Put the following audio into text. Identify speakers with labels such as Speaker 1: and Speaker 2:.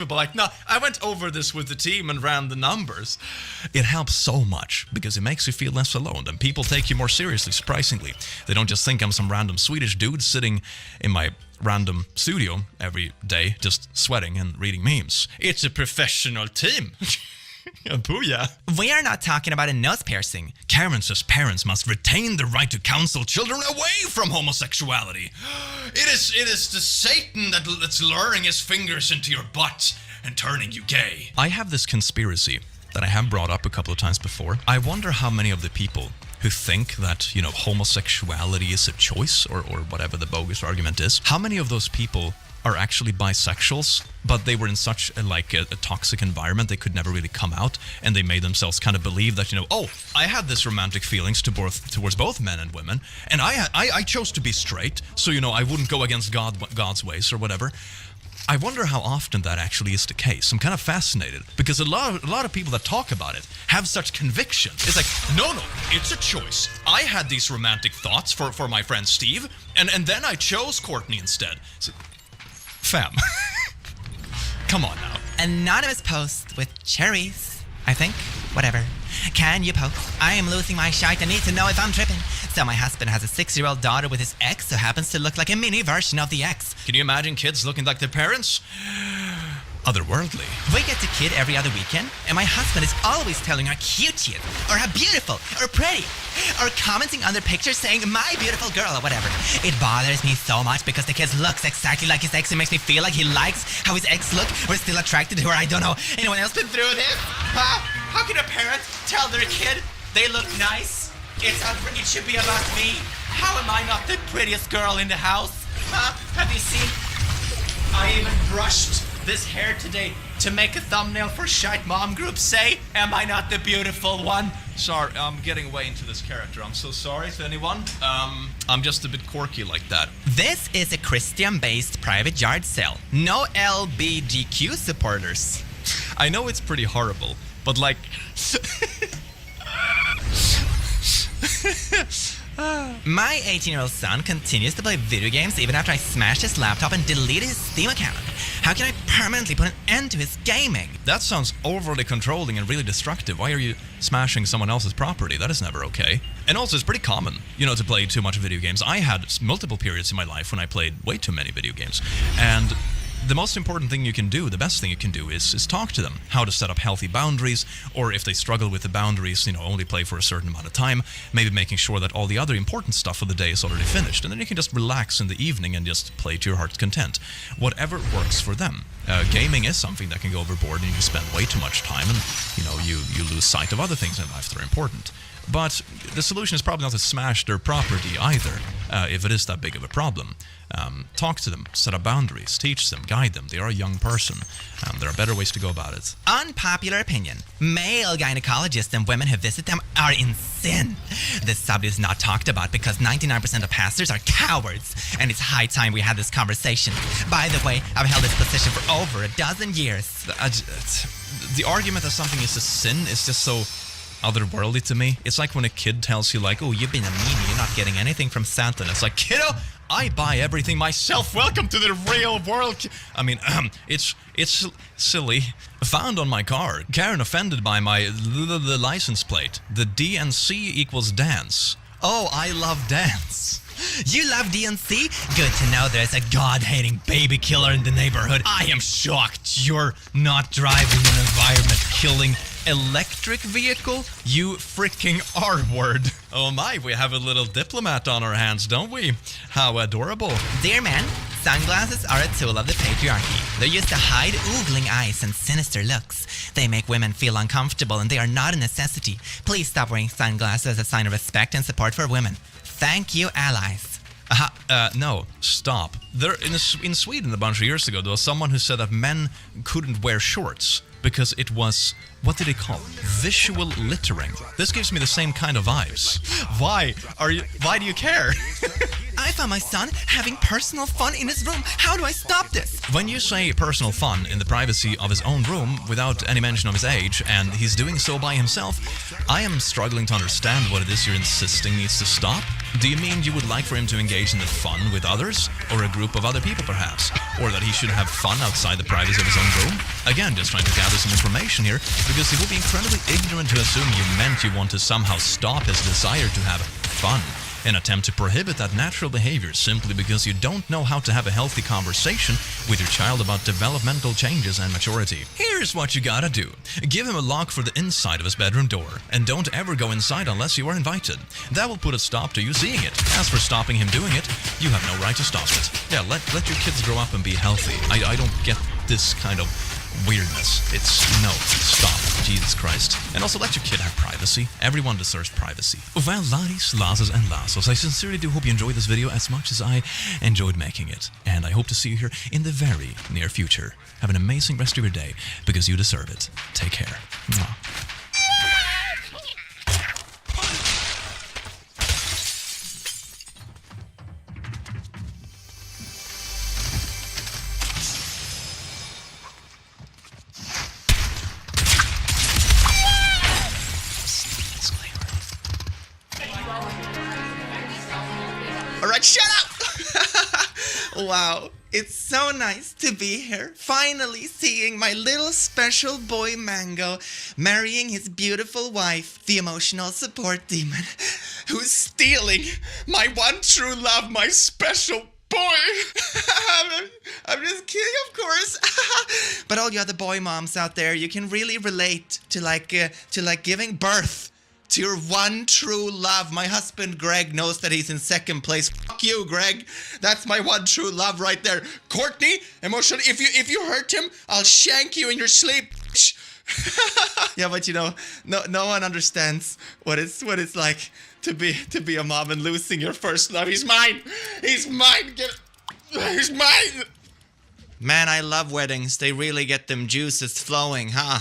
Speaker 1: But like, no, I went over this with the team and ran the numbers. It helps so much because it makes you feel less alone and people take you more seriously, surprisingly. They don't just think I'm some random Swedish dude sitting in my random studio every day just sweating and reading memes. It's a professional team. Booyah.
Speaker 2: We are not talking about a nose piercing.
Speaker 1: Karen says parents must retain the right to counsel children away from homosexuality. It is the Satan that's luring his fingers into your butt and turning you gay. I have this conspiracy that I have brought up a couple of times before. I wonder how many of the people who think that, you know, homosexuality is a choice or whatever the bogus argument is, how many of those people are actually bisexuals, but they were in such a toxic environment they could never really come out, and they made themselves kind of believe that, you know, oh, I had this romantic feelings towards both men and women, and I chose to be straight, so, you know, I wouldn't go against God's ways or whatever. I wonder how often that actually is the case. I'm kind of fascinated because a lot of people that talk about it have such conviction. It's like, no, it's a choice. I had these romantic thoughts for my friend Steve, and then I chose Courtney instead. So, fam. Come on now.
Speaker 2: Anonymous post with cherries, I think. Whatever. Can you post? I am losing my shite. I need to know if I'm tripping. So my husband has a 6-year-old daughter with his ex who happens to look like a mini version of the ex.
Speaker 1: Can you imagine kids looking like their parents? Otherworldly.
Speaker 2: We get to kid every other weekend, and my husband is always telling how cute she is, or how beautiful, or pretty, or commenting on their pictures saying, my beautiful girl, or whatever. It bothers me so much because the kid looks exactly like his ex. It makes me feel like he likes how his ex look, or is still attracted to her. I don't know. Anyone else been through this? Huh? How can a parent tell their kid they look nice? It should be about me. How am I not the prettiest girl in the house? Huh? Have you seen? I even brushed this hair today to make a thumbnail for Shite Mom Group. Say, am I not the beautiful one?
Speaker 1: Sorry, I'm getting way into this character. I'm so sorry to anyone. I'm just a bit quirky like that.
Speaker 2: This is a Christian-based private yard sale. No LBGQ supporters.
Speaker 1: I know it's pretty horrible, but like...
Speaker 2: My 18-year-old son continues to play video games even after I smashed his laptop and deleted his Steam account. How can I permanently put an end to his gaming?
Speaker 1: That sounds overly controlling and really destructive. Why are you smashing someone else's property? That is never okay. And also, it's pretty common, you know, to play too much video games. I had multiple periods in my life when I played way too many video games. And the most important thing you can do, the best thing you can do is talk to them. How to set up healthy boundaries, or if they struggle with the boundaries, you know, only play for a certain amount of time, maybe making sure that all the other important stuff of the day is already finished, and then you can just relax in the evening and just play to your heart's content. Whatever works for them. Gaming is something that can go overboard and you can spend way too much time and, you know, you lose sight of other things in life that are important. But the solution is probably not to smash their property either, if it is that big of a problem. Talk to them, set up boundaries, teach them, guide them. They are a young person. There are better ways to go about it.
Speaker 2: Unpopular opinion. Male gynecologists and women who visit them are in sin. This subject is not talked about because 99% of pastors are cowards, and it's high time we had this conversation. By the way, I've held this position for over a dozen years.
Speaker 1: The argument that something is a sin is just so otherworldly to me. It's like when a kid tells you, like, oh, you've been a meanie, you're not getting anything from Santa. And it's like, kiddo, I buy everything myself. Welcome to the real world. I mean, it's silly. Found on my car. Karen offended by the license plate. The DNC equals dance. Oh, I love dance.
Speaker 2: You love DNC? Good to know there's a God-hating baby killer in the neighborhood.
Speaker 1: I am shocked you're not driving an environment-killing electric vehicle, you freaking R-word. Oh my, we have a little diplomat on our hands, don't we? How adorable.
Speaker 2: Dear man, sunglasses are a tool of the patriarchy. They're used to hide oogling eyes and sinister looks. They make women feel uncomfortable and they are not a necessity. Please stop wearing sunglasses as a sign of respect and support for women. Thank you, allies.
Speaker 1: No, stop. In Sweden a bunch of years ago, there was someone who said that men couldn't wear shorts because it was, what did he call it? Visual littering. This gives me the same kind of vibes. Why do you care?
Speaker 2: I found my son having personal fun in his room. How do I stop this?
Speaker 1: When you say personal fun in the privacy of his own room without any mention of his age, and he's doing so by himself, I am struggling to understand what it is you're insisting needs to stop. Do you mean you would like for him to engage in the fun with others? Or a group of other people, perhaps? Or that he should have fun outside the privacy of his own room? Again, just trying to gather some information here, because it would be incredibly ignorant to assume you meant you want to somehow stop his desire to have fun. An attempt to prohibit that natural behavior simply because you don't know how to have a healthy conversation with your child about developmental changes and maturity. Here's what you gotta do. Give him a lock for the inside of his bedroom door, and don't ever go inside unless you are invited. That will put a stop to you seeing it. As for stopping him doing it, you have no right to stop it. Yeah, let your kids grow up and be healthy. I don't get this kind of weirdness. It's no, stop. Jesus Christ. And also let your kid have privacy. Everyone deserves privacy. Well, ladies, lasses, and lassos, I sincerely do hope you enjoyed this video as much as I enjoyed making it. And I hope to see you here in the very near future. Have an amazing rest of your day, because you deserve it. Take care. Mwah.
Speaker 2: Alright, shut up! Wow, it's so nice to be here, finally seeing my little special boy Mango marrying his beautiful wife, the emotional support demon, who's stealing my one true love, my special boy! I'm just kidding, of course. But all you other boy moms out there, you can really relate to giving birth to your one true love. My husband Greg knows that he's in second place. Fuck you, Greg. That's my one true love right there. Courtney, emotionally, if you hurt him, I'll shank you in your sleep. Yeah, but you know, no one understands what it's like to be a mom and losing your first love. He's mine. He's mine. He's mine. Man, I love weddings. They really get them juices flowing, huh?